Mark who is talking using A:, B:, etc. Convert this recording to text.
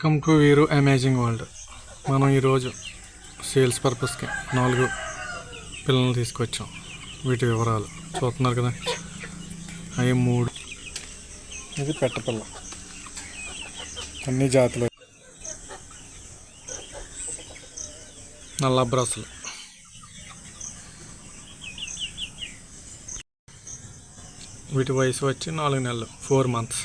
A: Welcome to వీరు amazing world. మనం ఈరోజు సేల్స్ పర్పస్కి 4 పిల్లల్ని తీసుకొచ్చాం. వీటి వివరాలు చూస్తున్నారు కదా. అవి 3. ఇది పెట్టపిల్ల, అన్ని జాతులు. నల్ల బ్రస్సులు. వీటి వయసు వచ్చి 4 నెలలు, 4 months.